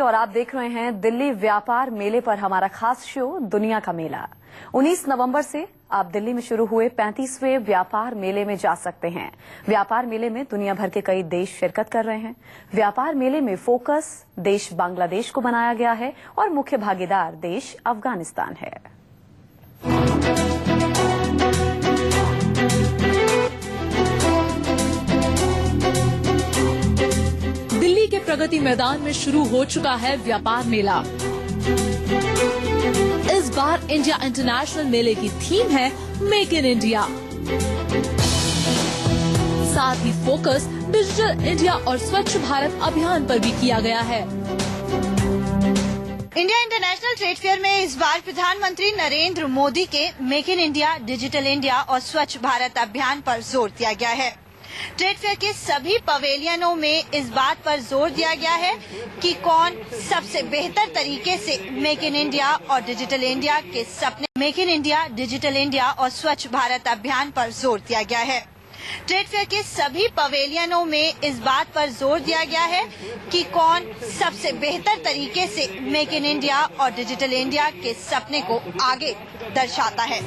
और आप देख रहे हैं दिल्ली व्यापार मेले पर हमारा खास शो दुनिया का मेला। 19 नवंबर से आप दिल्ली में शुरू हुए 35वें व्यापार मेले में जा सकते हैं। व्यापार मेले में दुनिया भर के कई देश शिरकत कर रहे हैं। व्यापार मेले में फोकस देश बांग्लादेश को बनाया गया है और मुख्य भागीदार देश अफगानिस्तान है। दिल्ली के प्रगति मैदान में शुरू हो चुका है व्यापार मेला। इस बार इंडिया इंटरनेशनल मेले की थीम है मेक इन इंडिया। साथ ही फोकस डिजिटल इंडिया और स्वच्छ भारत अभियान पर भी किया गया है। इंडिया इंटरनेशनल ट्रेड फेयर में इस बार प्रधानमंत्री नरेंद्र मोदी के make in India, digital India और स्वच्छ भारत अभियान पर जोर दिया गया है। ट्रेड फेयर के सभी पवेलियनों में इस बात पर जोर दिया गया है कि कौन सबसे बेहतर तरीके से मेक इन इंडिया और डिजिटल इंडिया के सपने make in India, digital India और स्वच्छ भारत अभियान पर जोर दिया गया है। ट्रेड फेयर के सभी पवेलियनों में इस बात पर जोर दिया गया है कि कौन सबसे बेहतर तरीके से मेक इन इंडिया और डिजिटल इंडिया के सपने को आगे दर्शाता है।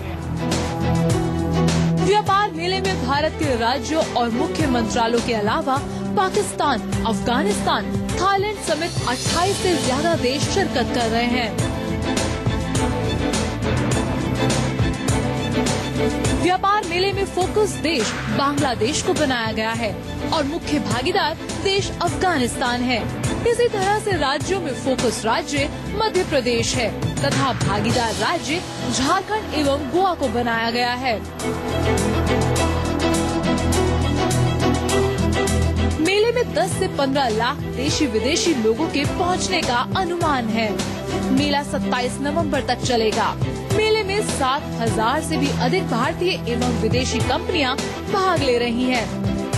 व्यापार मेले में भारत के राज्यों और मुख्य मंत्रालयों के अलावा पाकिस्तान, अफगानिस्तान, थाईलैंड समेत 28 से ज्यादा देश शिरकत कर रहे हैं। व्यापार मेले में फोकस देश बांग्लादेश को बनाया गया है और मुख्य भागीदार देश अफगानिस्तान है। इसी तरह से राज्यों में फोकस राज्य मध्य प्रदेश है तथा भागीदार राज्य झारखंड एवं गोवा को बनाया गया है। मेले में 10 से 15 लाख देशी विदेशी लोगों के पहुंचने का अनुमान है। मेला 27 नवंबर तक चलेगा। मेले में 7,000 से भी अधिक भारतीय एवं विदेशी कंपनियां भाग ले रही हैं।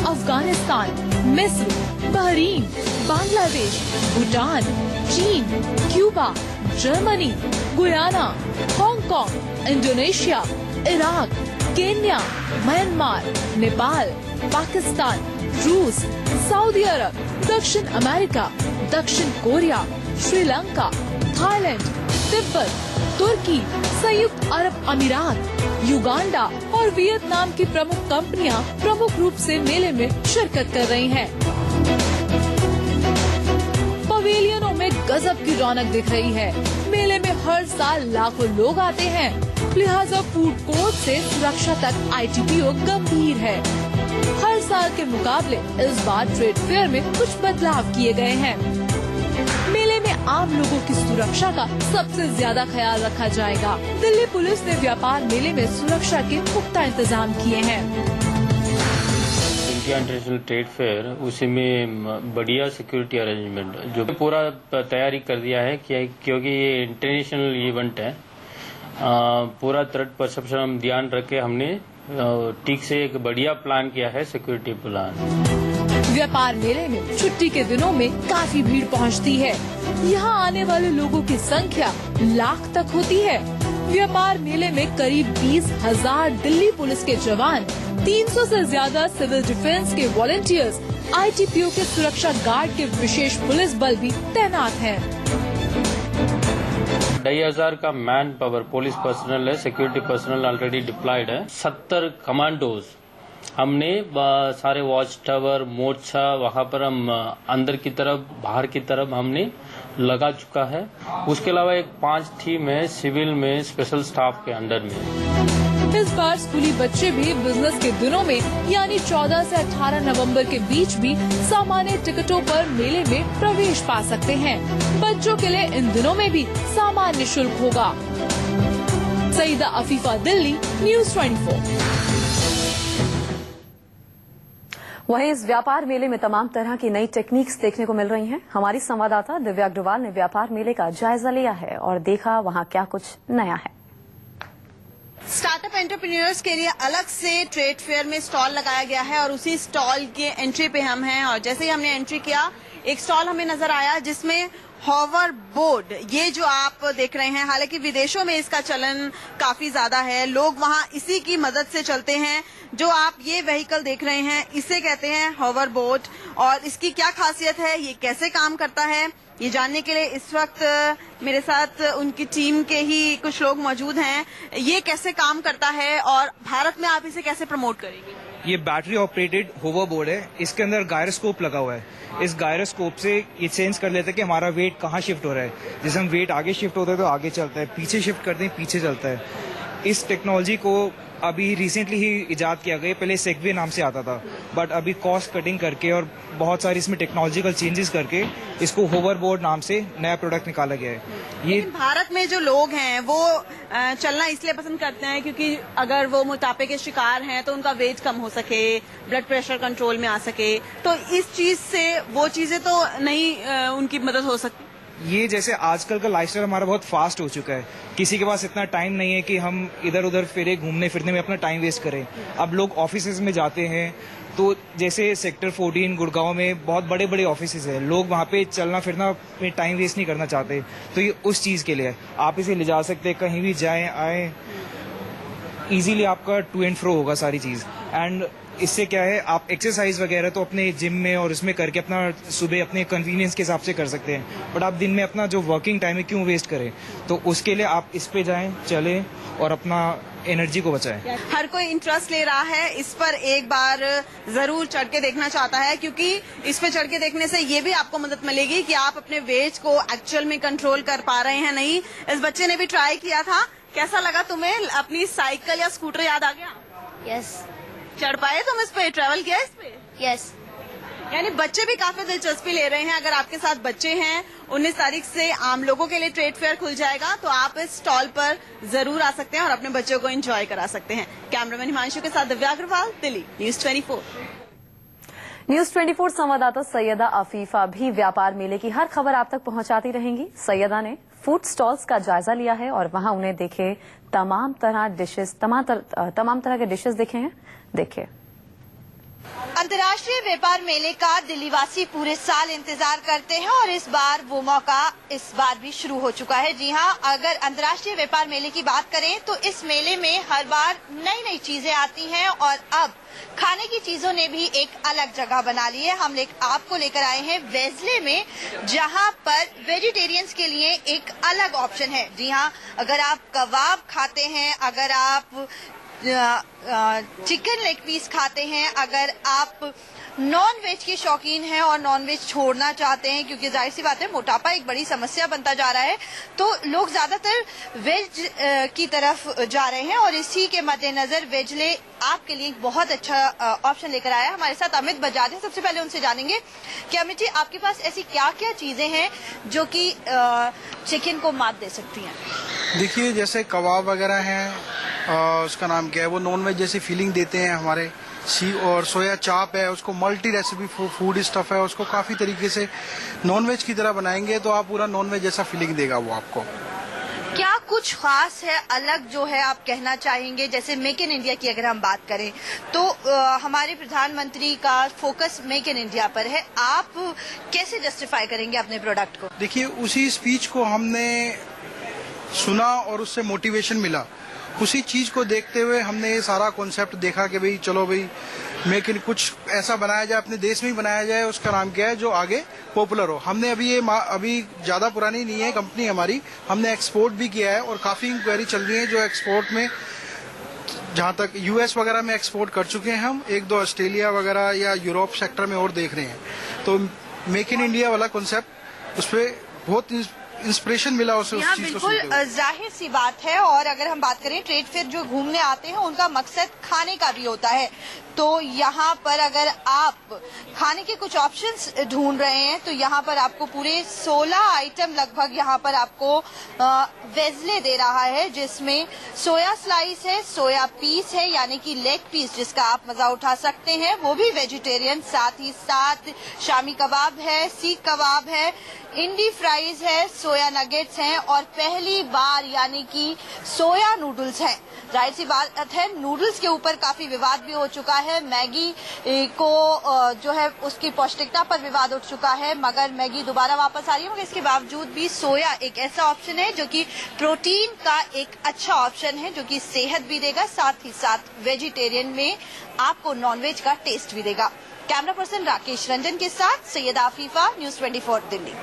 अफगानिस्तान, मिस्र, बहरीन, बांग्लादेश, भूटान, चीन, Cuba, Germany, Guyana, Hong Kong, Indonesia, Iraq, Kenya, Myanmar, Nepal, Pakistan, रूस, सऊदी अरब, दक्षिण अमेरिका, दक्षिण कोरिया, श्रीलंका, थाईलैंड, तिब्बत, तुर्की, संयुक्त अरब अमीरात, युगांडा और वियतनाम की प्रमुख कंपनियां प्रमुख रूप से मेले में शिरकत कर रही हैं। पवेलियनों में गजब की रौनक दिख रही है। मेले में हर साल लाखों लोग आते हैं, लिहाजा फूड कोर्ट से सुरक्षा तक ITPO गंभीर है। हर साल के मुकाबले इस बार ट्रेड फेयर में कुछ बदलाव किए गए हैं। मेले में आम लोगों की सुरक्षा का सबसे ज्यादा ख्याल रखा जाएगा। दिल्ली पुलिस ने व्यापार मेले में सुरक्षा के पुख्ता इंतजाम किए हैं। इंडिया इंटरनेशनल ट्रेड फेयर उसी में बढ़िया सिक्योरिटी अरेंजमेंट जो पूरा तैयारी कर दिया है क्योंकि ये इंटरनेशनल इवेंट है। पूरा थ्रेट परसेप्शन हम ध्यान रख के हमने ठीक से एक बढ़िया प्लान किया है, सिक्योरिटी प्लान। व्यापार मेले में छुट्टी के दिनों में काफी भीड़ पहुंचती है। यहाँ आने वाले लोगों की संख्या लाख तक होती है। व्यापार मेले में करीब 20,000 दिल्ली पुलिस के जवान, 300 से ज्यादा सिविल डिफेंस के वॉलंटियर्स, ITPO के सुरक्षा गार्ड के विशेष पुलिस बल भी तैनात हैं। 2,500 का मैन पावर पुलिस पर्सनल है, सिक्योरिटी पर्सनल ऑलरेडी डिप्लॉयड है। 70 कमांडोज हमने सारे वॉच टावर, मोर्चा वहाँ पर हम अंदर की तरफ बाहर की तरफ हमने लगा चुका है। उसके अलावा एक 5 टीम है सिविल में, स्पेशल स्टाफ के अंडर में। इस बार स्कूली बच्चे भी बिजनेस के दिनों में यानी 14 से 18 नवंबर के बीच भी सामान्य टिकटों पर मेले में प्रवेश पा सकते हैं। बच्चों के लिए इन दिनों में भी सामान्य शुल्क होगा। सईदा अफीफा, दिल्ली, न्यूज़ 24। वहीं इस व्यापार मेले में तमाम तरह की नई टेक्निक्स देखने को मिल रही हैं। हमारी संवाददाता दिव्या अग्रवाल ने व्यापार मेले का जायजा लिया है और देखा वहां क्या कुछ नया है। स्टार्टअप एंटरप्रेन्योर्स के लिए अलग से ट्रेड फेयर में स्टॉल लगाया गया है और उसी स्टॉल के एंट्री पे हम हैं और जैसे ही हमने एंट्री किया एक स्टॉल हमें नजर आया जिसमें हॉवर बोर्ड, ये जो आप देख रहे हैं, हालांकि विदेशों में इसका चलन काफी ज्यादा है, लोग वहां इसी की मदद से चलते हैं। जो आप ये व्हीकल देख रहे हैं इसे कहते हैं हॉवर बोर्ड और इसकी क्या खासियत है, ये कैसे काम करता है, ये जानने के लिए इस वक्त मेरे साथ उनकी टीम के ही कुछ लोग मौजूद हैं। ये कैसे काम करता है और भारत में आप इसे कैसे प्रमोट करेंगे? ये बैटरी ऑपरेटेड होवरबोर्ड है। इसके अंदर गायरोस्कोप लगा हुआ है। इस गायरोस्कोप से ये सेंस कर लेता है कि हमारा वेट कहाँ शिफ्ट हो रहा है। जैसे हम वेट आगे शिफ्ट होता है तो आगे चलता है, पीछे शिफ्ट करते हैं पीछे चलता है। इस टेक्नोलॉजी को अभी रिसेंटली ही इजाद किया गया। पहले सेगवे नाम से आता था, बट अभी कॉस्ट कटिंग करके और बहुत सारी इसमें टेक्नोलॉजिकल चेंजेस करके इसको होवरबोर्ड नाम से नया प्रोडक्ट निकाला गया है। ये भारत में जो लोग हैं वो चलना इसलिए पसंद करते हैं क्योंकि अगर वो मोटापे के शिकार हैं तो उनका वेट कम हो सके, ब्लड प्रेशर कंट्रोल में आ सके, तो इस चीज से वो चीजें तो नहीं उनकी मदद हो सकती। ये जैसे आजकल का लाइफस्टाइल हमारा बहुत फास्ट हो चुका है। किसी के पास इतना टाइम नहीं है कि हम इधर उधर फिरे, घूमने फिरने में अपना टाइम वेस्ट करें। अब लोग ऑफिसेज में जाते हैं, तो जैसे सेक्टर 14 गुड़गांव में बहुत बड़े बड़े ऑफिसेज हैं, लोग वहाँ पे चलना फिरना में टाइम वेस्ट नहीं करना चाहते। तो ये उस चीज़ के लिए है। आप इसे ले जा सकते हैं, कहीं भी जाएं आए, इजीली आपका टू एंड फ्रो होगा सारी चीज़। एंड इससे क्या है, आप एक्सरसाइज वगैरह तो अपने जिम में और इसमें करके अपना सुबह अपने कन्वीनियंस के हिसाब से कर सकते हैं, बट आप दिन में अपना जो वर्किंग टाइम है क्यों वेस्ट करें। तो उसके लिए आप इस पे जाएं, चलें और अपना एनर्जी को बचाएं। हर कोई इंटरेस्ट ले रहा है, इस पर एक बार जरूर चढ़ के देखना चाहता है, क्योंकि इस पे चढ़ के देखने से ये भी आपको मदद मिलेगी कि आप अपने वेट को एक्चुअल में कंट्रोल कर पा रहे हैं नहीं। इस बच्चे ने भी ट्राई किया था। कैसा लगा तुम्हें? अपनी साइकिल या स्कूटर याद आ गया? यस। चढ़ पाए तुम इस पे? ट्रेवल किया इस पे? यस। यानी बच्चे भी काफी दिलचस्पी ले रहे हैं। अगर आपके साथ बच्चे हैं, 19 तारीख से आम लोगों के लिए ट्रेड फेयर खुल जाएगा, तो आप इस स्टॉल पर जरूर आ सकते हैं और अपने बच्चों को एंजॉय करा सकते हैं। कैमरामैन हिमांशु के साथ दिव्या अग्रवाल, दिल्ली, न्यूज़ 24। न्यूज़ 24 संवाददाता सैयदा अफीफा भी व्यापार मेले की हर खबर आप तक पहुंचाती रहेंगी। सैयदा ने फूड स्टॉल्स का जायजा लिया है और वहां उन्हें देखे तमाम तरह के डिशेस देखे हैं। देखिए, अंतर्राष्ट्रीय व्यापार मेले का दिल्लीवासी पूरे साल इंतजार करते हैं और इस बार वो मौका इस बार भी शुरू हो चुका है। जी हां, अगर अंतर्राष्ट्रीय व्यापार मेले की बात करें तो इस मेले में हर बार नई नई चीजें आती हैं और अब खाने की चीजों ने भी एक अलग जगह बना ली है। हम आपको लेकर आए हैं वेजले में, जहां पर वेजिटेरियंस के लिए एक अलग ऑप्शन है। जी हां, अगर आप कबाब खाते हैं, अगर आप चिकन लेग पीस खाते हैं, अगर आप नॉन वेज के शौकीन हैं और नॉन वेज छोड़ना चाहते हैं, क्योंकि जाहिर सी बात है मोटापा एक बड़ी समस्या बनता जा रहा है, तो लोग ज्यादातर वेज की तरफ जा रहे हैं और इसी के मद्देनजर वेजले आपके लिए एक बहुत अच्छा ऑप्शन लेकर आया है। हमारे साथ अमित बजाज है। सबसे पहले उनसे जानेंगे कि अमित जी, आपके पास ऐसी क्या क्या चीजें हैं जो कि चिकन को मात दे सकती हैं? देखिए, जैसे कबाब वगैरह हैं, उसका नाम क्या है, वो नॉन वेज जैसी फीलिंग देते हैं हमारे। और सोया चाप है, उसको मल्टी रेसिपी फूड स्टफ है, उसको काफी तरीके से नॉन वेज की तरह बनाएंगे तो आप पूरा नॉन वेज जैसा फीलिंग देगा वो आपको। क्या कुछ खास है, अलग जो है आप कहना चाहेंगे? जैसे मेक इन इंडिया की अगर हम बात करें तो हमारे प्रधानमंत्री का फोकस मेक इन इंडिया पर है, आप कैसे जस्टिफाई करेंगे अपने प्रोडक्ट को? देखिए, उसी स्पीच को हमने सुना और उससे मोटिवेशन मिला। उसी चीज को देखते हुए हमने ये सारा कॉन्सेप्ट देखा कि भाई चलो भाई मेक इन कुछ ऐसा बनाया जाए, अपने देश में ही बनाया जाए। उसका नाम क्या है जो आगे पॉपुलर हो। हमने अभी ज्यादा पुरानी नहीं है कंपनी हमारी, हमने एक्सपोर्ट भी किया है और काफी इंक्वायरी चल रही है जो एक्सपोर्ट में, जहां तक यूएस वगैरह में एक्सपोर्ट कर चुके हैं हम, 1-2 ऑस्ट्रेलिया वगैरह या यूरोप सेक्टर में और देख रहे हैं। तो मेक इन इंडिया वाला कॉन्सेप्ट, उस पर बहुत इंस्पिरेशन मिला उस चीज को। बिल्कुल जाहिर सी बात है। और अगर हम बात करें ट्रेड फेयर जो घूमने आते हैं उनका मकसद खाने का भी होता है, तो यहाँ पर अगर आप खाने के कुछ ऑप्शंस ढूंढ रहे हैं तो यहाँ पर आपको पूरे 16 आइटम लगभग यहाँ पर आपको वेजले दे रहा है, जिसमें सोया स्लाइस है, सोया पीस है यानी कि लेग पीस जिसका आप मजा उठा सकते हैं, वो भी वेजिटेरियन, साथ ही साथ शामी कबाब है, सीख कबाब है, इंडी फ्राइज है, सोया नगेट्स हैं और पहली बार यानी कि सोया नूडल्स हैं। जाहिर सी बात है नूडल्स के ऊपर काफी विवाद भी हो चुका है, मैगी को जो है उसकी पौष्टिकता पर विवाद उठ चुका है, मगर मैगी दोबारा वापस आ रही है। मगर इसके बावजूद भी सोया एक ऐसा ऑप्शन है जो कि प्रोटीन का एक अच्छा ऑप्शन है, जो कि सेहत भी देगा, साथ ही साथ वेजिटेरियन में आपको नॉनवेज का टेस्ट भी देगा। कैमरा पर्सन राकेश रंजन के साथ सैयदा अफीफा, न्यूज़ 24 दिल्ली।